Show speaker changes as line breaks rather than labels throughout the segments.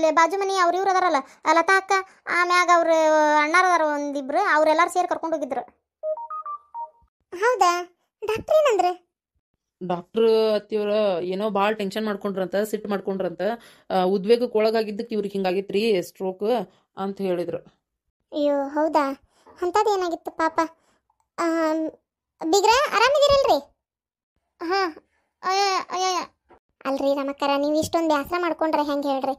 ಇಲ್ಲಿ ಬಾಜು ಮನಿ ಅವ್ರ ಇವ್ರು ಅದಾರಲ್ಲ ಲತಾ ಅಕ್ಕ, ಆಮ್ಯಾಗ ಅವ್ರ ಅಣ್ಣಾರ ಅದಾರ ಒಂದಿಬ್ರು, ಅವ್ರೆಲ್ಲಾರು ಸೇರಿ ಕರ್ಕೊಂಡು ಹೋಗಿದ್ರು. ಹೌದಾ? ಡಾಕ್ಟ್ರ್ ಏನಂದ್ರೆ?
ಡಾಕ್ಟ್ರ್ ಅತ್ತಿಯವ್ರ ಏನೋ ಭಾಳ ಟೆನ್ಷನ್ ಮಾಡ್ಕೊಂಡ್ರಂತ, ಸಿಟ್ಟು ಮಾಡ್ಕೊಂಡ್ರಂತ, ಉದ್ವೇಗಕ್ಕೆ ಒಳಗಾಗಿದ್ದಕ್ಕೆ ಇವ್ರಿಗೆ ಹಿಂಗಾಗಿತ್ರಿ ಸ್ಟ್ರೋಕ್ ಅಂತ ಹೇಳಿದ್ರು.
ಅಯ್ಯೋ ಹೌದಾ? ಅಂಥದ್ದು ಏನಾಗಿತ್ತು ಪಾಪ? ಬಿಗ್ರ ಆರಾಮಿದ್ದೀರಲ್ರಿ? ಹಾಂ. ಅಲ್ರಿ ರಮಕ್ಕರ, ನೀವು ಇಷ್ಟೊಂದು ಬ್ಯಾಸರ ಮಾಡ್ಕೊಂಡ್ರೆ ಹೆಂಗೆ ಹೇಳ್ರಿ?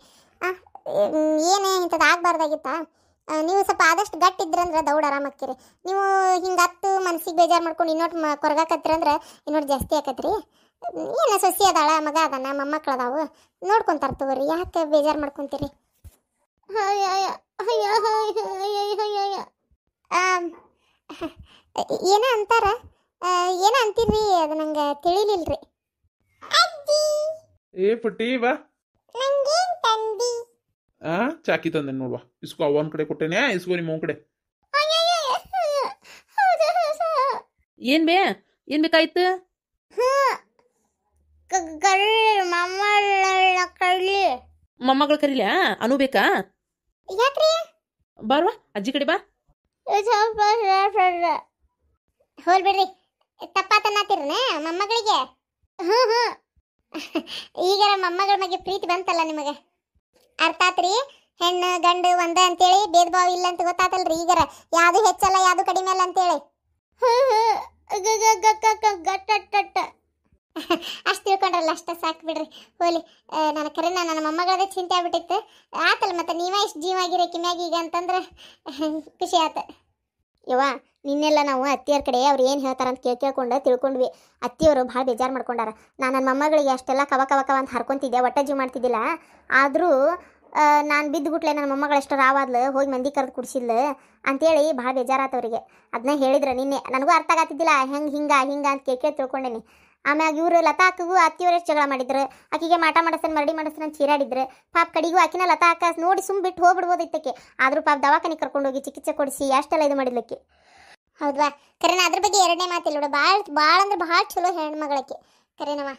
ಏನೇ ಇಂಥದ್ದು ಆಗಬಾರ್ದಾಗಿತ್ತಾ? ನೀವು ಸ್ವಲ್ಪ ಆದಷ್ಟು ಗಟ್ಟಿದ್ರಂದ್ರೆ ದೌಡ್ ಆರಾಮಾಕ್ಕಿರಿ. ನೀವು ಹಿಂಗೆ ಹತ್ತು ಮನಸ್ಸಿಗೆ ಬೇಜಾರು ಮಾಡ್ಕೊಂಡು ಇನ್ನೊಟ್ಟು ಕೊರಗಾಕತ್ತೀರಂದ್ರೆ ಇನ್ನೊಟ್ಟು ಜಾಸ್ತಿ ಆಕತ್ರಿ. ಏನು ಸೊಸಿ ಅದಾಳ, ಮಗ ಅದಾನ, ಮೊಮ್ಮಕ್ಳು ಅದಾವು, ನೋಡ್ಕೊಂತಾರ ತಗೋರಿ, ಯಾಕೆ ಬೇಜಾರು ಮಾಡ್ಕೊತೀರಿ? ಏನ ಅಂತಾರ, ಏನ ಅಂತೀರಿ, ಅದು ನಂಗೆ ತಿಳಿಲಿಲ್ರಿ.
ಏ ಪುಟ್ಟಿ ಬಾ. ಚಾಕಿ ತಂದೆ ನೋಡ್ವಾ, ಇಸ್ಕೋ. ಅವನ ಕಡೆ ಕೊಟ್ಟೇನೆ, ಇಸ್ಕೋ ನಿಮ್ಮ ಅವನ ಕಡೆ.
ಏನ್ ಬೇಕಾಯ್ತು? ಮೊಮ್ಮಗಳು ಕರೀಲ? ಅನು ಬೇಕಾ? ಬಾರ್ವಾ ಅಜ್ಜಿ ಕಡೆ ಬಾ.
ಹೋಲ್ ಬಿಡ್ರಿ, ತಪ್ಪಾತನ್ನತ್ತೀರನ ಮೊಮ್ಮಗಳಿಗೆ? ಈಗ ಮೊಮ್ಮಗಳ ಬಗ್ಗೆ ಪ್ರೀತಿ ಬಂತಲ್ಲ ನಿಮಗೆ, ಅರ್ಥ ಆತ್ರಿ? ಹೆಣ್ಣು ಗಂಡು ಒಂದ ಅಂತೇಳಿ ಭೇದ ಭಾವ ಇಲ್ಲ ಅಂತ ಗೊತ್ತಾತಲ್ರಿ ಈಗಾರ. ಯಾವುದು ಹೆಚ್ಚಲ್ಲ, ಯಾವುದು ಕಡಿಮೆ ಅಲ್ಲ ಅಂತೇಳಿ. ಅಷ್ಟು ತಿಳ್ಕೊಂಡ್ರಲ್ಲ, ಅಷ್ಟ ಸಾಕು ಬಿಡ್ರಿ. ಹೋಲಿ, ನನ್ನ ಕರೆನ ನನ್ನ ಮೊಮ್ಮಗಳದೇ ಚಿಂತೆ ಆಗ್ಬಿಟ್ಟಿತ್ತು. ಆತಲ್ಲ ಮತ್ತೆ ನೀವೇ ಇಷ್ಟು ಜೀವ ಆಗಿರಿ ಕಿಮ್ಯಾಗ ಈಗ ಅಂತಂದ್ರೆ ಖುಷಿ ಆತ. ಯವ್ವ, ನಿನ್ನೆಲ್ಲ ನಾವು ಅತ್ತಿಯವ್ರ ಕಡೆ ಅವ್ರು ಏನು ಹೇಳ್ತಾರಂತ ಕೇಳ್ಕೊಂಡು ತಿಳ್ಕೊಂಡ್ವಿ. ಅತ್ತಿಯವರು ಭಾಳ ಬೇಜಾರು ಮಾಡ್ಕೊಂಡಾರ. ನಾನು ನನ್ನ ಮೊಮ್ಮಗಳಿಗೆ ಅಷ್ಟೆಲ್ಲ ಕವ ಅಂತ ಹರ್ಕೊಂತಿದ್ದೆ, ಒಟ್ಟ ಜೀವ ಮಾಡ್ತಿದ್ದಿಲ್ಲ. ಆದರೂ ನಾನು ಬಿದ್ದುಬಿಟ್ಲೆ, ನನ್ನ ಮೊಮ್ಮಗಳು ಎಷ್ಟು ರಾವಾದ್ಲು, ಹೋಗಿ ಮಂದಿ ಕರೆದು ಕುಡಿಸಿದ್ಲು ಅಂತೇಳಿ ಭಾಳ ಬೇಜಾರಾತವ್ರಿಗೆ. ಅದನ್ನ ಹೇಳಿದ್ರೆ ನಿನ್ನೆ ನನಗೂ ಅರ್ಥ ಆಗತ್ತಿದ್ದಿಲ್ಲ, ಹಿಂಗೆ ಅಂತ ಕೇಳಿ ತಿಳ್ಕೊಂಡೇನಿ. ಆಮ್ಯಾಗ ಇವರು ಲತಾ ಅಕ್ಕಗೂ ಅತ್ತಿಯವ್ರು ಎಷ್ಟು ಜಗಳ ಮಾಡಿದ್ರು, ಆಕಿಗೆ ಮಾಟ ಮಾಡಿಸ್ತಾನೆ ಮರಡಿ ಮಾಡಿಸ್ತಾನೆ ಅಂತ ಚೀರಾಡಿದ್ರು. ಪಾಪ ಕಡಿಗೂ ಆಕಿನ ಲತಾ ಅಕ್ಕ ನೋಡಿ ಸುಮ್ ಬಿಟ್ಟು ಹೋಗ್ಬಿಡ್ಬೋದಿತ್ತಕ್ಕೆ. ಆದರೂ ಪಾಪ ದವಾಖಾನೆ ಕರ್ಕೊಂಡೋಗಿ ಚಿಕಿತ್ಸೆ ಕೊಡಿಸಿ ಅಷ್ಟೆಲ್ಲ ಇದು ಮಾಡಿದ್ಲಕ್ಕೆ. ಹೌದಾ? ಕರೆನ ಅದ್ರ ಬಗ್ಗೆ ಎರಡನೇ ಮಾತಿಲ್ಲ ನೋಡು, ಭಾಳ ಅಂದ್ರೆ ಭಾಳ ಚಲೋ ಹೆಣ್ಮಗಳಕ್ಕೆ ಕರೆನವ.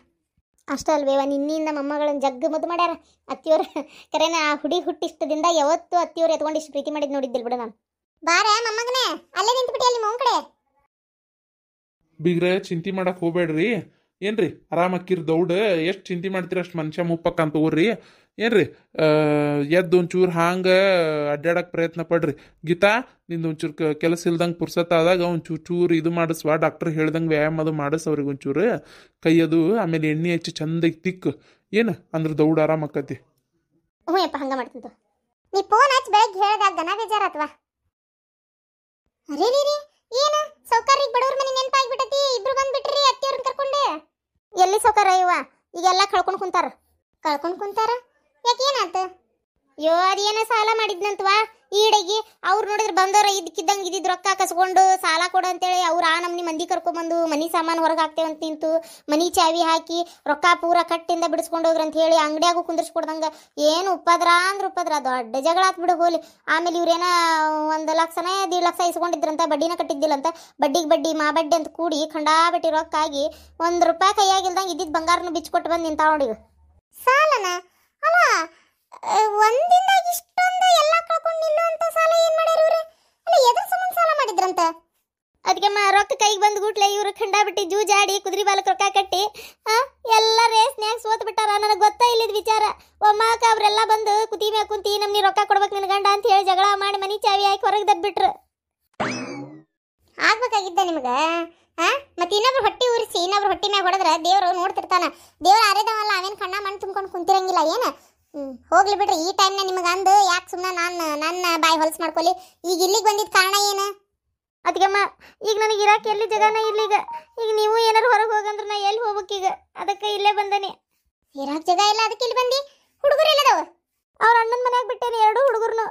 ಅಷ್ಟೇ ಅಲ್ವೇವ, ನಿನ್ನಿಂದ ಮೊಮ್ಮಗಳನ್ನ ಜಗ್ಗ ಮುದ್ದು ಮಾಡ್ಯಾರ ಅತ್ತಿಯವ್ರು. ಕರೆನ ಆ ಹುಟ್ಟಿಷ್ಟದಿಂದ ಯಾವತ್ತೂ ಅತ್ತಿಯವ್ರು ಎತ್ಕೊಂಡಿಷ್ಟು ಪ್ರೀತಿ ಮಾಡಿದ್ ನೋಡಿದ್ದಿಲ್ಲ ಬಿಡು ನಾನು. ಬಾರ ಮೊಮ್ಮಗನೇ, ಅಲ್ಲೇ ನಿಂತ್ಬಿಟ್ಟಿ ಅಲ್ಲಿ ಮೌನ್ ಕಡೆ.
ಬಿಗ್ರೆ ಚಿಂತೆ ಮಾಡಕ್ ಹೋಗ್ಬೇಡ್ರಿ. ಏನ್ರಿ ಆರಾಮಕ್ಕಿರ್ ದೌಡ್, ಎಷ್ಟು ಚಿಂತೆ ಮಾಡ್ತೀರ ಅಷ್ಟು ಮನುಷ್ಯ ಮುಪ್ಪಕ್ಕಂತ ತಗೋರಿ. ಏನ್ರಿ ಎದ್ದು ಒಂಚೂರು ಹಾಂಗೆ ಅಡ್ಡಾಡಕ್ಕೆ ಪ್ರಯತ್ನ ಪಡ್ರಿ. ಗೀತಾ, ನಿಂದು ಒಂಚೂರು ಕೆಲಸ ಇಲ್ದಂಗೆ ಪುರ್ಸತ್ತಾದಾಗ ಒಂಚೂರು ಇದು ಮಾಡಿಸ್ವಾ, ಡಾಕ್ಟರ್ ಹೇಳ್ದಂಗೆ ವ್ಯಾಯಾಮ ಅದು ಮಾಡಿಸ್ ಅವ್ರಿಗೆ ಒಂಚೂರು ಕೈ ಅದು, ಆಮೇಲೆ ಎಣ್ಣೆ ಹಚ್ಚಿ ಚಂದಾಗಿ ತಿಕ್ಕು. ಏನು ಅಂದ್ರೆ ದೌಡ್ ಆರಾಮಕ್ಕತಿ.
ಹ್ಞೂ ಯಪ್ಪ, ಹಂಗೆ ಮಾಡ್ತೀನಿ. ನೀ ಫೋನ್ ಹಚ್ಚಿ ಬೆಳಗ್ಗೆ ಹೇಳ್ದಾಗ ದನ ಬೇಜಾರತ್ವಾ? ಅರೇ ರೀ, ಏನು ಸೌಕರ್ಯ ಬಡವ್ರ ಮನೆ ನೆನಪಾಗ್ಬಿಟ್ಟತಿ, ಇಬ್ರು ಬಂದ್ಬಿಟ್ರಿ ಅತ್ತಿಯವ್ರನ್ನ ಕರ್ಕೊಂಡೆ. ಎಲ್ಲಿ ಸೌಕರ್ಯ ಇವ, ಈಗೆಲ್ಲ ಕಳ್ಕೊಂಡು ಕುಂತಾರ. ಯಾಕೆ ಏನಾತ? ಅಯ್ಯೋ ಅದೇನೋ ಸಾಲ ಮಾಡಿದ್ನಂತವಾ ಈಡೆಗಿ. ಅವ್ರು ನೋಡಿದ್ರೆ ಬಂದವ್ರ ಇದಕ್ಕಿದ್ದಂಗೆ ಇದ್ದಿದ್ದು ರೊಕ್ಕ ಕಸ್ಕೊಂಡು ಸಾಲ ಕೊಡು ಅಂತೇಳಿ ಅವ್ರು ಆ ನಮ್ನಿ ಮಂದಿ ಕರ್ಕೊಂಬಂದು ಮನಿ ಸಾಮಾನು ಹೊರಗೆ ಹಾಕ್ತೇವಂತ ನಿಂತು ಮನಿ ಚಾವಿ ಹಾಕಿ ರೊಕ್ಕ ಪೂರ ಕಟ್ಟಿಂದ ಬಿಡಿಸ್ಕೊಂಡು ಹೋಗ್ರಿ ಅಂತ ಹೇಳಿ ಅಂಗಡಿಯಾಗೂ ಕುಂದಿರ್ಸ್ಕೊಡ್ದಂಗೆ ಏನು ಉಪದ್ರ ದೊಡ್ಡ ಜಗಳ ಆತ್ ಬಿಡು. ಹೋಲಿ ಆಮೇಲೆ ಇವ್ರೇನ 1 ಲಕ್ಷನ 1.5 ಲಕ್ಷ ಇಸ್ಕೊಂಡಿದ್ರಂತ, ಬಡ್ಡಿನ ಕಟ್ಟಿದ್ದಿಲ್ಲಂತ. ಬಡ್ಡಿಗೆ ಬಡ್ಡಿ ಮಾಬಡ್ಡಿ ಅಂತ ಕೂಡಿ ಖಂಡಾಬಿಟ್ಟಿ ರೊಕ್ಕ ಆಗಿ 1 ರೂಪಾಯಿ ಕೈಯಾಗಿಲ್ದಂಗೆ ಇದ್ದಿದ್ದು ಬಂಗಾರನ ಬಿಚ್ಕೊಟ್ಟು ಬಂದು ನಿಂತಾವ ನೋಡಿ. ಸಾಲನ ಅಲ್ಲ, ಒಂದಿಂದಾಗಿ ಇಷ್ಟೊಂದು ಎಲ್ಲ ಕಳ್ಕೊಂಡು ನಿಲ್ಲುವಂತ ಸಾಲ ಏನ್ ಮಾಡ್ಯಾರ ಇವ್ರು? ಅಲ್ಲ ಎದ್ರ ಸಂಬಂಧ ಸಾಲ ಮಾಡಿದ್ರಂತ? ಅದಕ್ಕೆ ರೊಕ್ಕ ಕೈಗೆ ಬಂದು ಗುಟ್ಲೆ ಇವ್ರು ಖಂಡಾಬಿಟ್ಟಿ ಜೂಜಾಡಿ ಕುದುರೆ ಬಾಲಕ್ಕೆ ರೊಕ್ಕ ಕಟ್ಟಿ ಎಲ್ಲ ರೇಸ್ನ್ಯಾಗ ಸೋತ್ ಬಿಟ್ಟಾರ. ನನಗೆ ಗೊತ್ತಾ ಇಲ್ಲಿದ್ ವಿಚಾರ. ಒಮ್ಮಾಕ ಅವ್ರೆಲ್ಲ ಬಂದು ಕುತಿ ಮ್ಯಾಗ ಕುಂತಿ ನಮ್ನಿ ರೊಕ್ಕ ಕೊಡ್ಬೇಕು ನಿನ್ ಗಂಡ ಅಂತ ಹೇಳಿ ಜಗಳ ಮಾಡಿ ಮನಿ ಚಾವಿ ಹಾಕಿ ಹೊರಗೆ ದಬ್ಬಿಟ್ರು. ಆಗ್ಬೇಕಾಗಿದ್ದ ನಿಮ್ಗ ಮತ್ತೆ ಇನ್ನೊಬ್ರು ಹೊಟ್ಟಿ ಉರಿಸಿ ಇನ್ನೊಬ್ರು ಹೊಟ್ಟಿ ಮ್ಯಾಗ ಹೊಡೆದ್ರ ದೇವ್ರು ನೋಡ್ತಿರ್ತಾನ. ದೇವ್ರು ಅರೆದವಲ್ಲ, ಅವೇನು ಕಣ್ಣ ಮಣ್ಣು ತುಂಬ್ಕೊಂಡು ಕುಂತಿರಂಗಿಲ್ಲ ಏನು? ಹೋಗ್ಲಿ ಬಿಡ್ರಿ. ಈ ಟೈಮ್ನ ನಿಮಗೆ ಅಂದು ಯಾಕೆ ಸುಮ್ಮನೆ ನನ್ನ ಬಾಯಿ ಹೊಲಸು ಮಾಡ್ಕೊಲಿ. ಈಗ ಇಲ್ಲಿಗೆ ಬಂದಿದ್ದ ಕಾರಣ ಏನು? ಅದಕ್ಕಮ್ಮ ಈಗ ನನಗೆ ಇರಾಕೆ ಎಲ್ಲಿ ಜಗನ ಇರ್ಲೀಗ. ಈಗ ನೀವು ಏನಾರು ಹೊರಗೆ ಹೋಗಂದ್ರೆ ನಾ ಎಲ್ಲಿ ಹೋಗ್ಬೇಕೀಗ? ಅದಕ್ಕೆ ಇಲ್ಲೇ ಬಂದನಿ. ಇರಾಕ್ ಜಾಗ ಇಲ್ಲ, ಅದಕ್ಕೆ ಇಲ್ಲಿ ಬಂದಿ. ಹುಡುಗರು ಎಲ್ಲದವ? ಅವ್ರ ಅಣ್ಣನ ಮನ್ಯಾಗ ಬಿಟ್ಟೇನಿ 2 ಹುಡುಗರ್ನು.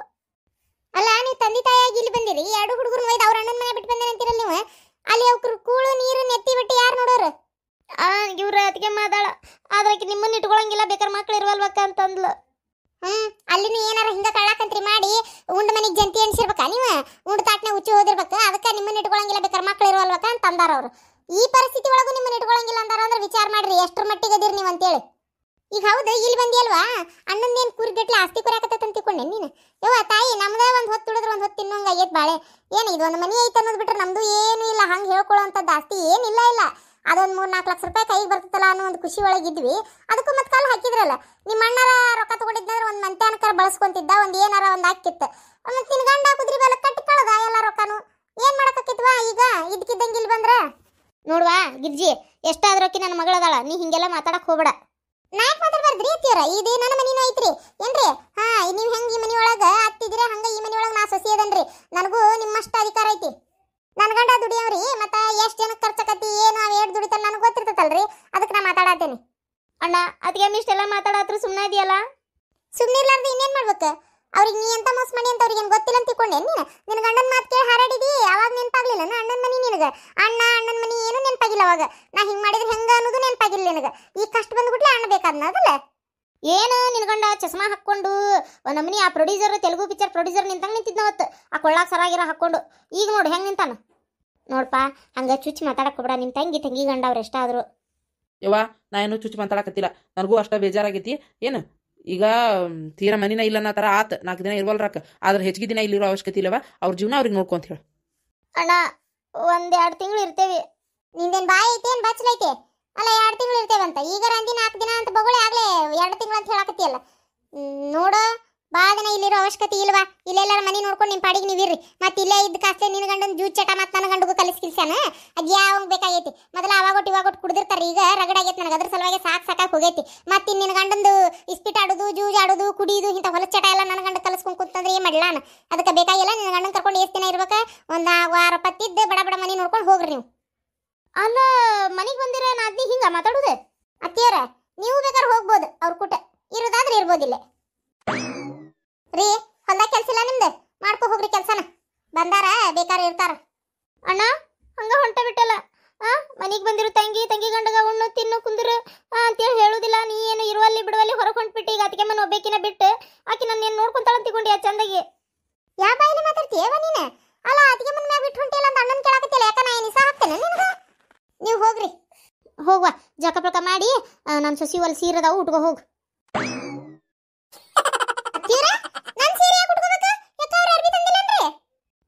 ಅಲ್ಲ, ನೀವು ತಂದೆ ತಾಯಿಯಾಗಿ ಇಲ್ಲಿ ಬಂದಿರಿ, 2 ಹುಡುಗರು ಒಯ್ದು ಅವ್ರ ಅಣ್ಣನ ಮನೆ ಬಿಟ್ಟು ಬಂದೇನೆ ಅಂತೀರಲ್ಲ ನೀವು. ಅಲ್ಲಿ ಅವ್ರ ಕೂಳು ನೀರು ನೆತ್ತಿ ಬಿಟ್ಟು ಯಾರು ನೋಡೋರು? ಇವ್ರ ಅದಕ್ಕೆ ಮಾತಾಡ ಆದ್ರೆ ನಿಮ್ಮನ್ನ ಇಟ್ಕೊಳಂಗಿಲ್ಲ, ಬೇಕಾದ್ರೆ ಮಕ್ಳು ಇರುವಲ್ವಕ್ಕ ಅಂತಂದ್ಲು. ಅಲ್ಲಿನೂ ಏನಾರ ಹಿಂಗ ಕಳ್ಳಾಕಂತ್ರಿ ಮಾಡಿ ಉಂಡ ಮನೆಗೆ ಜಂತಿ ಎಣಿಸಿರ್ಬೇಕಾ ನೀವು? ಉಂಡ ತಾಟ್ನ ಹುಚ್ಚಿ ಹೋದಿರ್ಬೇಕು, ಅದಕ್ಕೆ ನಿಮ್ಮನ್ನ ಇಟ್ಕೊಳಂಗಿಲ್ಲ, ಬೇಕಾದ್ರೆ ಮಕ್ಳು ಇರುವಲ್ವಕ್ಕ ಅಂತ ಅಂದಾರ ಅವ್ರು. ಈ ಪರಿಸ್ಥಿತಿ ಒಳಗೂ ನಿಮ್ಮನ್ನ ಇಟ್ಕೊಳಂಗಿಲ್ಲ ಅಂದಾರ ಅಂದ್ರೆ ವಿಚಾರ ಮಾಡ್ರಿ ಎಷ್ಟ್ರ ಮಟ್ಟಿಗೆ ಅದಿರಿ ನೀವು ಅಂತೇಳಿ. ಈಗ ಹೌದು, ಇಲ್ಲಿ ಬಂದಿ ಅಲ್ವಾ, ಅಣ್ಣಂದೇನು ಕೂರಿಗಟ್ಲೆ ಆಸ್ತಿ ಕುರಿಯಾಕತ್ತ ತಿನ್ನೋನೆ ನೀನು ಯವ್ವ ತಾಯಿ ನಮ್ದೇ ಒಂದು ಹೊತ್ತು ತುಳಿದ್ರೆ ಒಂದು ಹೊತ್ತು ತಿನ್ನೋಂಗ ಆಗೈತೆ ಬಾಳೆ ಏನು ಇದೊಂದು ಮನಿ ಐತೆ ಅನ್ನೋದು ಬಿಟ್ರೆ ನಮ್ದು ಏನೂ ಇಲ್ಲ ಹಂಗೆ ಹೇಳ್ಕೊಳ್ಳೋಂಥದ್ದು ಆಸ್ತಿ ಏನಿಲ್ಲ ಇಲ್ಲ ಅದೊಂದು 3-4 ಲಕ್ಷ ರೂಪಾಯಿ ಕೈಗೆ ಬರ್ತದಲ್ಲ ಅನ್ನೋ ಒಂದು ಖುಷಿ ಒಳಗಿದ್ವಿ ಅದಕ್ಕೂ ಮತ್ತೆ ಕಾಲು ಹಾಕಿದ್ರಲ್ಲ ನಿಮ್ಮ ಅಣ್ಣರ ರೊಕ್ಕ ತಗೊಂಡಿದ್ದಂದ್ರೆ ಒಂದು ಮಂತ್ಯಾನಕರ ಬಳಸ್ಕೊಂತಿದ್ದ ಒಂದು ಏನಾರ ಒಂದು ಹಾಕಿತ್ತು ಮತ್ತೆ ನಿನ್ನ ಗಂಡ ಕುದುರೆ ಮೇಲೆ ಕಟ್ಟಿ ಕಳದ ಎಲ್ಲ ರೊಕ್ಕನು ಏನು ಮಾಡಕ್ಕಾಕಿತ್ವಾ ಈಗ ಇದಕ್ಕಿದ್ದಂಗೆ ಇಲ್ಲಿ ಬಂದ್ರೆ ನೋಡ್ವಾ ಗಿರ್ಜಿ ಎಷ್ಟಾದ್ರಕ್ಕಿ ನನ್ನ ಮಗಳದಾಳ ನೀ ಹಿಂಗೆಲ್ಲ ಮಾತಾಡಕ್ ಹೋಗ್ಬೇಡ ನಾಯಕ್ ಮಾತಾಡ್ಬಾರ್ದ್ರಿ ಅತ್ತಿಯರ ಇದು ನನ್ನ ಮನಿನ ಐತ್ರಿ ಏನ್ರಿ ಹಾ ನೀವು ಹೆಂಗೆ ಈ ಮನಿ ಒಳಗೆ ಅತ್ತಿದ್ರೆ ಹಂಗೆ ಈ ಮನಿ ಒಳಗೆ ನಾ ಸೊಸಿ ಅದನ್ರಿ ನನಗೂ ನಿಮ್ಮಷ್ಟ ಅಧಿಕಾರ ಐತಿ ನನ್ನ ಗಂಡ ದುಡಿಯವ್ರಿ ಮತ್ತೆ ಎಷ್ಟು ಜನಕ್ಕೆ ಖರ್ಚಾಕತಿ ಏನು ಅವ್ ಏಟ್ ದುಡಿತಾನ ನನಗೆ ಗೊತ್ತಿರ್ತೈತಲ್ರಿ ಅದಕ್ಕೆ ನಾ ಮಾತಾಡತ್ತೇನೆ ಅಣ್ಣ ಅದಕ್ಕೆ ಇಷ್ಟೆಲ್ಲ ಮಾತಾಡತ್ರು ಸುಮ್ಮನೆ ಇದೆಯಲ್ಲ ಸುಮ್ಮನೆ ಇರ್ಲಾರ್ದು ಇನ್ನೇನು ಮಾಡ್ಬೇಕು ಅವ್ರಿಗೆ ನೀ ಎಂತ ಮೋಸ ಮಾಡಿ ಅಂತ ಅವ್ರಿಗೆ ಏನು ಗೊತ್ತಿಲ್ಲ ಅಂತ ತಿಳ್ಕೊಂಡೆ ನೀನು ನಿನ್ನ ಗಂಡನ ಮಾತು ಕೇಳಿ ಹಾರಾಡಿದಿ ಅವಾಗ ನೆನಪಾಗ್ಲಿಲ್ಲ ನಾ ಅಣ್ಣನ ಮನಿ ನಿನಗೆ ಅಣ್ಣನ ಮನಿ ಏನು ನೆನಪಾಗಿಲ್ಲ ಅವಾಗ ನಾ ಹಿಂಗೆ ಮಾಡಿದ್ರೆ ಹೆಂಗೆ ಅನ್ನೋದು ನೆನಪಾಗಿಲ್ಲ ನಿನಗೆ ಈಗ ಕಷ್ಟ ಬಂದ್ಬಿಟ್ಲೆ ಅಣ್ಣ ಬೇಕಾದ್ನ ಅದಲ್ಲ ಏನು ನಿನ್ನ ಗಂಡ ಚಸ್ಮಾ ಹಾಕ್ಕೊಂಡು ನಮ್ಮನಿ ಆ ಪ್ರೊಡ್ಯೂಸರ್ ತೆಲುಗು ಪಿಕ್ಚರ್ ಪ್ರೊಡ್ಯೂಸರ್ ನಿಂತಂಗೆ ನಿಂತಿದ್ನ ಅವತ್ತು ಆ ಕೊಳ್ಳಾಗ ಸರಾಗಿರೋ ಹಾಕ್ಕೊಂಡು ಈಗ ನೋಡಿ ಹೆಂಗೆ ನಿಂತಾನ ನೋಡ್ಪಾ ಹಂಗೆ ಚುಚ್ಚಿ ಮಾತಾಡಕ್ಕೆ ಹೋಗ್ಬೇಡ ನಿಮ್ಮ ತಂಗಿ ಗಂಡ ಅವ್ರು ಎಷ್ಟಾದ್ರು
ಯವ್ವ ನಾ ಏನು ಚುಚ್ಚು ಮಾತಾಡಕತ್ತಿಲ್ಲ ನನಗೂ ಅಷ್ಟ ಬೇಜಾರಾಗೈತಿ ಏನು ಈಗ ತೀರಾ ಮನಿನ ಇಲ್ಲ ಅನ್ನೋ ಥರ ಆತ 4 ದಿನ ಇರ್ವಲ್ರಾಕ ಆದ್ರೆ ಹೆಚ್ಚಿಗೆ ದಿನ ಇಲ್ಲಿರೋ ಅವಶ್ಯಕತೆ ಇಲ್ಲವ ಅವ್ರ ಜೀವನ ಅವ್ರಿಗೆ ನೋಡ್ಕೊಂತ ಹೇಳು
ಅಣ್ಣ 1-2 ತಿಂಗಳು ಇರ್ತೇವೆ ನಿಂದೇನು ಬಾಯಿ ಐತೆ ಏನು ಬಚ್ಚಲೈತೆ ಅಲ್ಲ 2 ತಿಂಗಳು ಇರ್ತೇವಂತ ಈಗ ರಂದಿ 4 ದಿನ ಅಂತ ಬಗೊಳೆ ಆಗ್ಲೇ 2 ತಿಂಗಳು ಅಂತ ಹೇಳಕತ್ತಿಯಲ್ಲ ನೋಡು ಭಾಳ ದಿನ ಇಲ್ಲಿರೋ ಅವಶ್ಯಕತೆ ಇಲ್ವಾ ಇಲ್ಲೆಲ್ಲಾರ ಮನೆ ನೋಡ್ಕೊಂಡು ನಿಮ್ಮ ಪಾಡಿಗೆ ನೀವು ಇರ್ರಿ ಮತ್ತೆ ಇಲ್ಲೇ ಇದ್ದ ಕಾಸ್ಲೆ ನಿನ್ನ ಗಂಡನ ಜೂಜ್ ಚಟ ಮತ್ತು ನನ್ನ ಗಂಡಗೂ ಕಲಿಸ್ಕಿಲ್ಸಾನ ಅದು ಯಾವಾಗ ಬೇಕಾಗೈತಿ ಮೊದಲು ಅವಾಗೊಟ್ಟು ಇವಾಗೊಟ್ಟು ಕುಡಿದಿರ್ತಾರೆ ಈಗ ರಗಡಾಗೈತಿ ನನಗೆ ಅದ್ರ ಸಲುವಾಗಿ ಸಾಕಾಗಿ ಹೋಗೈತಿ ಮತ್ತೆ ನಿನ್ನ ಗಂಡಂದು ಇಸ್ಪಿಟ್ ಆಡೋದು ಜೂಜ್ ಆಡೋದು ಕುಡಿಯೋದು ಇಂಥ ಹೊಲಸ ಚಟ ಎಲ್ಲ ನನ್ನ ಗಂಡ ಕಲಿಸ್ಕೊಂಡು ಕೂತಂದ್ರೆ ಏನು ಮಾಡಲ್ಲ ನಾನು ಅದಕ್ಕೆ ಬೇಕಾಗಿಲ್ಲ ನಿನ್ನ ಗಂಡನ ಕರ್ಕೊಂಡು ಎಷ್ಟು ದಿನ ಇರ್ಬೇಕು ಒಂದು ವಾರ ಪತ್ತಿದ್ದು ಬಡ ಬಡ ಮನೆ ನೋಡ್ಕೊಂಡು ಹೋಗ್ರಿ ನೀವು ಅಲ್ಲ ಮನೆಗೆ ಬಂದಿರ ನಾದ್ನಿ ಹಿಂಗೆ ಮಾತಾಡೋದು ಅತ್ತಿಯರ ನೀವು ಬೇಕಾದ್ರೆ ಹೋಗ್ಬೋದು ಅವ್ರ ಕೂಟ ಇರೋದಾದ್ರೆ ಇರ್ಬೋದಿಲ್ಲ ರೀ ಹೊಲ್ದಾಗ ಕೆಲ್ಸ ಇಲ್ಲ ನಿಮ್ದು ಮಾಡ್ಕೊ ಹೋಗ್ರಿ ಕೆಲ್ಸನ ಬಂದಾರ ಬೇಕಾರೆ ಇರ್ತಾರ ಅಣ್ಣ ಹಂಗ ಹೊಂಟ ಬಿಟ್ಟಲ್ಲ ಮನಿಗೆ ಬಂದಿರು ತಂಗಿ ಗಂಡಗ ಉಣ್ಣು ತಿನ್ನು ಕುಂದ್ರು ಅಂತೇಳಿ ಹೇಳುದಿಲ್ಲ ನೀ ಏನು ಇರುವಲ್ಲಿ ಬಿಡುವಲ್ಲಿ ಹೊರಗೆ ಹೊಂಟ್ಬಿಟ್ಟು ಈಗ ಅದಕ್ಕೆ ಮನ ಒಬ್ಬೇಕಿನ ಬಿಟ್ಟು ಆಕಿ ನನ್ನ ಏನು ನೋಡ್ಕೊಂತಾಳ ಅಂತಿಕೊಂಡಿ ಆ ಚಂದಗಿ ಯಾವ ಬಾಯಿಲಿ ಮಾತಾಡ್ತೀಯವ ನೀನು ಅಲ್ಲ ಅದಕ್ಕೆ ಮನ ಮ್ಯಾಗ ಬಿಟ್ಟು ಹೊಂಟಿಲ್ಲ ಅಂತ ಅಣ್ಣನ ಕೇಳಾಕತ್ತಿಲ್ಲ ಯಾಕ ನಾ ಏನಿಸ ಹಾಕ್ತೇನೆ ನಿನಗ ನೀವು ಹೋಗ್ರಿ ಹೋಗುವ ಜಕ ಮಾಡಿ ನನ್ನ ಸೊಸಿ ಒಲ್ ಸೀರದಾವು ಉಟ್ಕೋ ಹೋಗು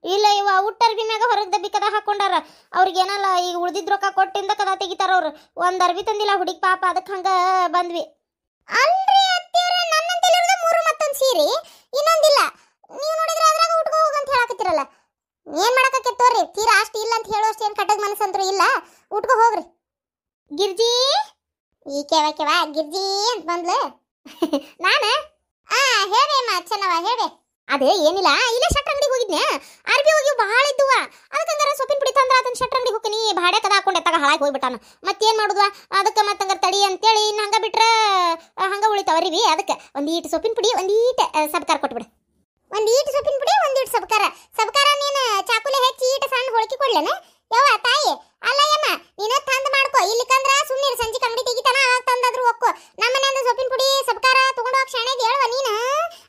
ಇಲ್ಲ ಇವ ಉಟ್ಟರ್ಬಿ ಮ್ಯಾಗ ಹೊರಗೆ ದಬ್ಬಿ ಕದ ಹಾಕೊಂಡಾರ ಅವ್ರಿಗೆ ಏನಲ್ಲ ಈಗ ಉಳ್ದಿದ್ ರೊಕ್ಕ ಕೊಟ್ಟಿಂದ ಕದ ತೆಗಿತಾರ ಅವ್ರು ಒಂದ್ ಅರ್ಬಿ ತಂದಿಲ್ಲ ಹುಡುಗಿ ಪಾಪ ಅದಕ್ಕೆ ಹಂಗ ಬಂದ್ವಿ ಅಲ್ರಿ ಅತ್ತಿಯರ ನನ್ನಂತಲ್ಲಿರೋದು 3 ಮತ್ತೊಂದು ಸೀರೆ ಇನ್ನೊಂದಿಲ್ಲ ನೀವು ನೋಡಿದ್ರೆ ಅದ್ರಾಗ ಉಟ್ಕೋ ಹೋಗು ಅಂತ ಹೇಳಕತ್ತಿರಲ್ಲ ಏನ್ ಮಾಡಕಕ್ಕೆ ತೋರಿ ತೀರಾ ಅಷ್ಟು ಇಲ್ಲ ಅಂತ ಹೇಳೋಷ್ಟು ಏನು ಕಟ್ಟದ ಮನಸ್ಸಂತ್ರು ಇಲ್ಲ ಉಟ್ಕೋ ಹೋಗ್ರಿ ಗಿರ್ಜಿ ಈ ಕೆವ ಗಿರ್ಜಿ ಅಂತ ಬಂದ್ಲು ನಾನು ಹೇಳೇ ಮಾ ಚೆನ್ನವ ಹೇಳೇ ಅದೇ ಏನಿಲ್ಲ ಇಲ್ಲೇ ಶಟ್ರ್ ಅಂಗಡಿಗೆ ಹೋಗಿದ್ನೆ ಅರ್ಬಿ ಹೋಗಿ ಭಾಳ ಇದ್ದುವ ಅದಕ್ಕಂಗಾರ ಸೊಪ್ಪಿನ ಪುಡಿ ತಂದ್ರ ಅದನ್ನ ಶಟ್ರ್ ಅಂಗಡಿಗೆ ಹೋಗ್ತೀನಿ ಭಾಡೆ ಕದ ಹಾಕೊಂಡು ಎತ್ತಾಗ ಹಾಳಾಗಿ ಹೋಗ್ಬಿಟ್ಟಾನ ಮತ್ತೇನು ಮಾಡುದ್ವಾ ಅದಕ್ಕೆ ಮತ್ತಂಗಾರ ತಡಿ ಅಂತೇಳಿ ಇನ್ನು ಹಂಗೆ ಬಿಟ್ರೆ ಹಂಗೆ ಉಳಿತಾವ ಅರಿವಿ ಅದಕ್ಕೆ ಒಂದು ಈಟು ಸೊಪ್ಪಿನ ಪುಡಿ ಒಂದು ಈಟು ಸಬ್ಕಾರ ಕೊಟ್ಬಿಡು ಒಂದು ಈಟು ಸೊಪ್ಪಿನ ಪುಡಿ ಒಂದು ಈಟು ಸಬ್ಕಾರ ನೀನು ಚಾಕುಲೆ ಹೆಚ್ಚಿ ಈಟು ಸಣ್ಣ ಹೋಳಿಕೆ ಕೊಡ್ಲೇನ ಯವ್ವ ತಾಯಿ ಅಲ್ಲ ಯಮ್ಮ ನೀನು ತಂದು ಮಾಡ್ಕೊ ಇಲ್ಲಿಕಂದ್ರ ಸುಮ್ಮನೆ ಸಂಜೆ ಅಂಗಡಿ ತೆಗಿತಾನ ಆಗ ತಂದಾದ್ರು ಒಕ್ಕೋ ನಮ್ಮ ಮನೆಯಿಂದ ಸೊಪ್ಪಿನ ಪುಡಿ ಸಬ್ಕಾರ ತಗೊಂಡು ಹೋಗಿ ಶಾಣೆಗೆ ಹೇಳುವ ನೀನು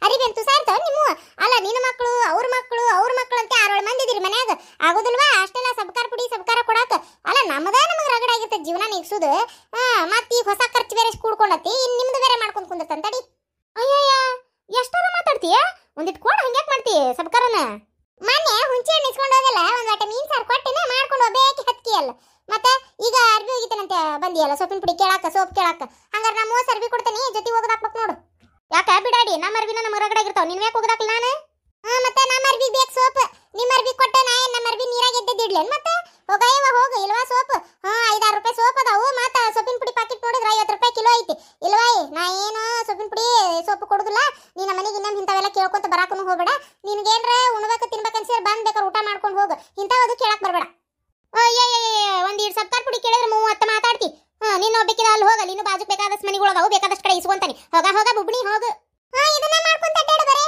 ಅರಿಬೆಂತು ಸಾರ್ತಾವ ನಿಮ್ಮ ಅಲ್ಲ ನಿನ್ನ ಮಕ್ಕಳು ಅವ್ರ ಮಕ್ಕಳು ಅಂತ 6-7 ಮಂದಿ ಇದೀರಿ ಮನ್ಯಾಗ ಆಗೋದಿಲ್ವಾ ಅಷ್ಟೆಲ್ಲ ಸಬ್ಕಾರ ಕೊಡಾಕ ಅಲ್ಲ ನಮಗೆ ರಗಡಾಗಿರ್ತದೆ ಜೀವನ ನಿಗ್ಸುದು ಮತ್ತೆ ಈಗ ಹೊಸ ಖರ್ಚು ಬೇರೆ ಕೂಡ್ಕೊಂಡತಿ ಇನ್ನು ನಿಮ್ದು ಬೇರೆ ಮಾಡ್ಕೊಂಡು ಕುಂದಿರ್ತಾನ ತಡಿ ಅಯ್ಯಯ್ಯ ಎಷ್ಟಾರ ಮಾತಾಡ್ತೀಯ ಒಂದಿಟ್ಟು ಕೊಡು ಹಂಗ್ಯಾಕೆ ಮಾಡ್ತೀಯ ಸಬ್ಕಾರನ ಮೊನ್ನೆ ಹುಂಚೆ ಹಣ್ಣು ಇಸ್ಕೊಂಡು ಹೋಗಲ್ಲ ಒಂದು ವಾಟ ಮೀನು ಸಾರು ಕೊಟ್ಟಿನ ಮಾಡ್ಕೊಂಡು ಹೋಗ್ಬೇಕಿ ಹತ್ಕಿ ಅಲ್ಲ ಮತ್ತೆ ಈಗ ಅರ್ಬಿ ಹೋಗಿತ್ತೇನಂತೆ ಬಂದಿಯಲ್ಲ ಸೊಪ್ಪಿನ ಪುಡಿ ಕೇಳಾಕ ಸೋಪ್ ಕೇಳಾಕ ಹಂಗಾರೆ ನಾ 30 ಅರ್ಬಿ ಕೊಡ್ತೇನೆ ಜೊತೆ ಹೋಗದಾಕ್ಬೇಕು ನೋಡು ಯಾಕೆ ಬಿಡಾಡಿ ನಮ್ಮ ಅರ್ಬಿನ ನಮ್ಮ ಹೊರಗಡೆಗಿರ್ತಾವ ನಿನ್ ಯಾಕೆ ಹೋಗದಾಕ್ಲ ನಾನು ಮತ್ತೆ ನಮ್ಮ ಅರ್ಬಿ ಬೇಕು ಸೋಪ್ ನಿಮ್ಮ ಅರ್ಬಿ ಕೊಟ್ಟೆ ನಾ ನಮ್ಮ ಅರ್ಬಿ ನೀರಾಗ ಎದ್ದೆದಿಡ್ಲೇನು ಮತ್ತೆ ಹೋಗು ಇಲ್ವಾ ಸೋಪ್ 5-6 ರೂಪಾಯಿ ಸೋಪ್ ಅದಾವು ಮತ್ತೆ ಸೊಪ್ಪಿನ ಪುಡಿ ಪ್ಯಾಕೆಟ್ ನೋಡಿದ್ರೆ 50 ರೂಪಾಯಿ ಕಿಲೋ ಐತಿ ಇಲ್ವಾ ನಾ ಏನು ಸೊಪ್ಪಿನ ಪುಡಿ ಸೋಪ್ ಕೊಡುದಿಲ್ಲ ನೀನು ಮನೆಗೆ ಇನ್ನೊಂದು ಇಂಥವೆಲ್ಲ ಕೇಳ್ಕೊಂತ ಬರಾಕನು ಹೋಗ್ಬೇಡ ನಿನ್ಗೇನ್ರ ಉಣ್ಬೇಕು ತಿನ್ಬೇಕು ಅನ್ಸಿದ್ರೆ ಬಂದ್ ಬೇಕಾದ್ರೆ ಊಟ ಮಾಡ್ಕೊಂಡು ಹೋಗು ಇಂಥವದು ಕೇಳಕ್ ಬರಬೇಡ ಒಂದು 2 ಸಬ್ಕಾರ ಪುಡಿ ಕೇಳಿದ್ರೆ 30 ಮಾತಾಡ್ತಿ ನೀನು ಒಬ್ಬಕ್ಕಿದ ಅಲ್ಲಿ ಹೋಗ ನೀನು ಬಾಜು ಬೇಕಾದಷ್ಟು ಮನೆಗಳದಾವು ಬೇಕಾದಷ್ಟು ಕಡೆ ಇಸ್ಕೊಂತಾನೆ ಹೋಗ ಬುಬ್ಣಿ ಹೋಗು ಇದನ್ನ ಮಾಡ್ಕೊಂತ ಅಡ್ಡಾಡ ಬರೇ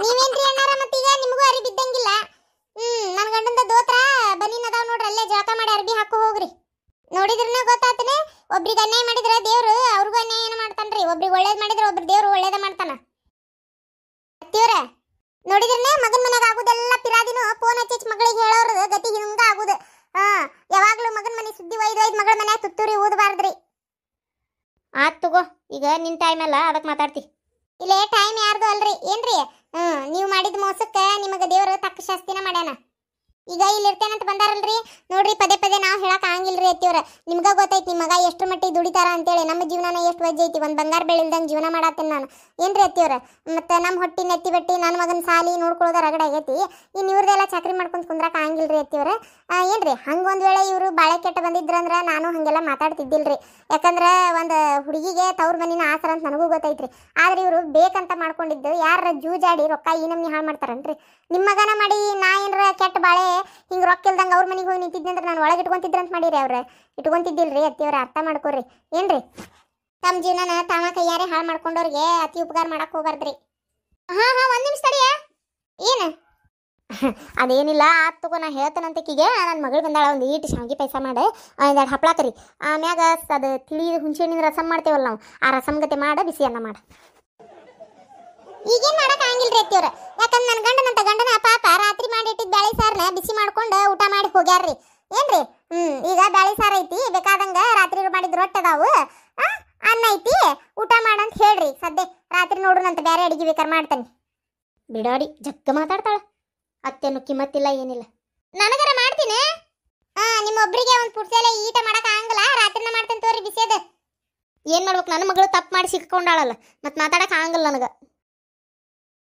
ನೀವೇನ್ರಿ ಅಣ್ಣಾರ ಮತ್ತೀಗ ನಿಮಗೂ ಅರಿ ಬಿದ್ದಂಗಿಲ್ಲ ನನ್ನ ಗಂಡಂದ ದೋತ್ರ ಬನೀನ್ ಅದಾವ ನೋಡ್ರಿ ಅಲ್ಲೇ ಜಳಕ ಮಾಡಿ ಅರ್ಬಿ ಹಾಕೋ ಹೋಗ್ರಿ ನೋಡಿದ್ರನ ಗೊತ್ತಾತನೆ ಒಬ್ರಿಗೆ ಅನ್ಯಾಯ ಮಾಡಿದ್ರೆ ದೇವ್ರು ಅವ್ರಿಗೂ ಅನ್ಯಾಯ ಏನು ಮಾಡ್ತಾನ್ರಿ ಒಬ್ರಿಗೆ ಒಳ್ಳೇದ್ ಮಾಡಿದ್ರೆ ಒಬ್ರು ದೇವ್ರು ಒಳ್ಳೇದ ಮಾಡ್ತಾನ ಅತ್ತಿಯವ್ರ ನೋಡಿದ್ರನೆ ಮಗನ ಮನೆಗೆ ಆಗುದೆಲ್ಲ ಪಿರಾದಿನು ಫೋನ್ ಹಚ್ಚಿ ಮಗಳಿಗೆ ಹೇಳೋರು ಗತಿ ಹಿಂಗ ಆಗುದು ಯಾವಾಗ್ಲೂ ಮಗನ ಮನೆ ಸುದ್ದಿ ಒಯ್ದು ಮಗಳ ಮನ್ಯಾಗ ತುತ್ತೂರಿ ಊದಬಾರ್ದ್ರಿ ಆತ್ ತಗೋ ಈಗ ನಿನ್ ಟೈಮ್ ಅಲ್ಲ ಅದಕ್ಕೆ ಮಾತಾಡ್ತಿ ಇಲ್ಲೇ ಟೈಮ್ ಯಾರ್ದು ಅಲ್ರಿ ಏನ್ರಿ ನೀವು ಮಾಡಿದ ಮೋಸಕ್ಕೆ ನಿಮಗೆ ದೇವರು ತಕ್ಕ ಶಾಸ್ತಿನ ಮಾಡ್ಯಾನ. ಈಗ ಇಲ್ಲಿ ಇರ್ತೇನಂತ ಬಂದಾರಲ್ರಿ ನೋಡ್ರಿ, ಪದೇ ಪದೇ ನಾವು ಹೇಳಕ್ ಆಗಂಗಿಲ್ರಿ ಅತ್ತಿಯವ್ರ. ನಿಮ್ಗ ಗೊತ್ತೈತಿ ನಿಮ್ಮ ಮಗ ಎಷ್ಟ್ರ ಮಟ್ಟಿಗೆ ದುಡಿತಾರ ಅಂತೇಳಿ. ನಮ್ಮ ಜೀವನನ ಎಷ್ಟು ವಜ್ಜೆ ಐತಿ, ಒಂದು ಬಂಗಾರ ಬೆಳಿಲ್ದಂಗೆ ಜೀವನ ಮಾಡತ್ತೇನೆ ನಾನು ಏನ್ರಿ ಅತ್ತಿಯವ್ರ. ಮತ್ತೆ ನಮ್ಮ ಹೊಟ್ಟಿ ನೆತ್ತಿ ಬಟ್ಟಿ ನನ್ನ ಮಗನ ಸಾಲಿ ನೋಡ್ಕೊಳ್ಳೋದ ರಗಡ ಆಗೈತಿ. ಇನ್ನು ಇವ್ರದೆಲ್ಲ ಚಾಕ್ರಿ ಮಾಡ್ಕೊಂತ ಕುಂದ್ರಕ್ಕೆ ಆಗಂಗಿಲ್ರಿ ಅತ್ತಿಯವ್ರ. ಏನ್ರಿ ಹಂಗೆ ಒಂದು ವೇಳೆ ಇವರು ಬಾಳೆ ಕೆಟ್ಟ ಬಂದಿದ್ರಂದ್ರೆ ನಾನು ಹಾಗೆಲ್ಲ ಮಾತಾಡ್ತಿದ್ದಿಲ್ರಿ. ಯಾಕಂದ್ರೆ ಒಂದು ಹುಡುಗಿಗೆ ತವ್ರ ಮನಿನ ಆಸರ ಅಂತ ನನಗೂ ಗೊತ್ತೈತ್ರಿ. ಆದ್ರೆ ಇವರು ಬೇಕಂತ ಮಾಡ್ಕೊಂಡಿದ್ದು ಯಾರ ಜೂಜಾಡಿ ರೊಕ್ಕ ಈ ನಮ್ನಿ ಹಾಳು ಮಾಡ್ತಾರನ್ರಿ. ನಿಮ್ಮ ಮಗನ ಮಾಡಿ ನಾ ಏನಾರ ಕೆಟ್ಟ ಬಾಳೆ ಹಿಂಗೆ ರೊಕ್ಕ ಇಲ್ದಂಗೆ ಅವ್ರ ಮನೆಗೆ ಹೋಗಿ ನಿಂತಿದ್ದೆ ಅಂದ್ರೆ ನಾನು ಒಳಗೆ ಇಟ್ಕೊಂತಿದ್ರ ಅಂತ ಮಾಡಿರಿ. ಅವ್ರು ಇಟ್ಕೊಂತಿದ್ದಿಲ್ರಿ ಅತ್ತಿಯವ್ರ, ಅರ್ಥ ಮಾಡ್ಕೊರಿ ಏನ್ರಿ. ತಮ್ಮ ಜೀವನನ ತಾವ ಕೈಯಾರೆ ಹಾಳು ಮಾಡ್ಕೊಂಡವ್ರಿಗೆ ಅತಿ ಉಪಕಾರ ಮಾಡಕ್ ಹೋಗ್ಬಾರ್ದ್ರಿ. ಹಾ ಹಾ ಒಂದ್ ನಿಮಿಷ ತಡಿಯ. ಏನು ಅದೇನಿಲ್ಲ ಆತ್ ತಗೋ, ನಾ ಹೇಳ್ತೇನಂತಕಿಗೆ ನನ್ನ ಮಗಳು ಬಂದಾಳ. ಒಂದು ಈಟು ಶಾವಿಗೆ ಪಾಯಸ ಮಾಡಿ ಒಂದೆರಡು ಹಪ್ಪಳ ಕರಿ, ಆಮ್ಯಾಗ ಅದು ತಿಳಿ ಹುಣಸೆಹಣ್ಣಿನ ರಸಮ್ ಮಾಡ್ತೇವಲ್ಲ ನಾವು, ಆ ರಸಮ್ ಗತೆ ಮಾಡ ಬಿಸಿ ಅನ್ನ ಮಾಡ. ಈಗೇನ್ ಮಾಡಕ್ ಆಗಿಲ್ರಿ ಅತ್ತಿಯವ್ರ, ಯಾಕಂದ್ರೆ ನನ್ನ ಗಂಡನ ಪಾಪ ರಾತ್ರಿ ಮಾಡಿ ಇಟ್ಟಿದ್ ಬ್ಯಾಳಿ ಸಾರನ್ನ ಬಿಸಿ ಮಾಡ್ಕೊಂಡು ಊಟ ಮಾಡಿ ಹೋಗ್ಯಾರ್ರಿ ಏನ್ರಿ. ಈಗ ಬ್ಯಾಳಿ ಸಾರ ಐತಿ, ಬೇಕಾದಂಗ ರಾತ್ರಿ ಮಾಡಿದ್ ರೊಟ್ಟಿ ಅದಾವು, ಅನ್ನ ಐತಿ, ಊಟ ಮಾಡಂತ ಹೇಳ್ರಿ. ಸದ್ಯ ರಾತ್ರಿ ನೋಡ್ರಂತ ಬೇರೆ ಅಡಿಗೆ ಬೇಕಾರೆ ಮಾಡ್ತಾನೆ. ಬಿಡೋಡಿ ಜಗ್ಗ ಮಾತಾಡ್ತಾಳ, ಅತ್ತೇನು ಕಿಮ್ಮತ್ತಿಲ್ಲ ಏನಿಲ್ಲ. ನನಗರ ಮಾಡ್ತೀನಿ. ನಿಮ್ಮೊಬ್ರಿಗೆ ಒಂದು ಪುಡ್ಸೆಲ್ಲ ಈಟ ಮಾಡಕ್ ಆಗಂಗಿಲ್ಲ, ರಾತ್ರಿನ ಮಾಡ್ತೇನೆ ತೋರಿ ಬಿಸಿಯದ. ಏನ್ ಮಾಡ್ಬೇಕು, ನನ್ನ ಮಗಳು ತಪ್ಪು ಮಾಡಿ ಸಿಕ್ಕೊಂಡಾಳಲ್ಲ, ಮತ್ತೆ ಮಾತಾಡಕ್ ಆಗಂಗಿಲ್ಲ ನನಗೆ.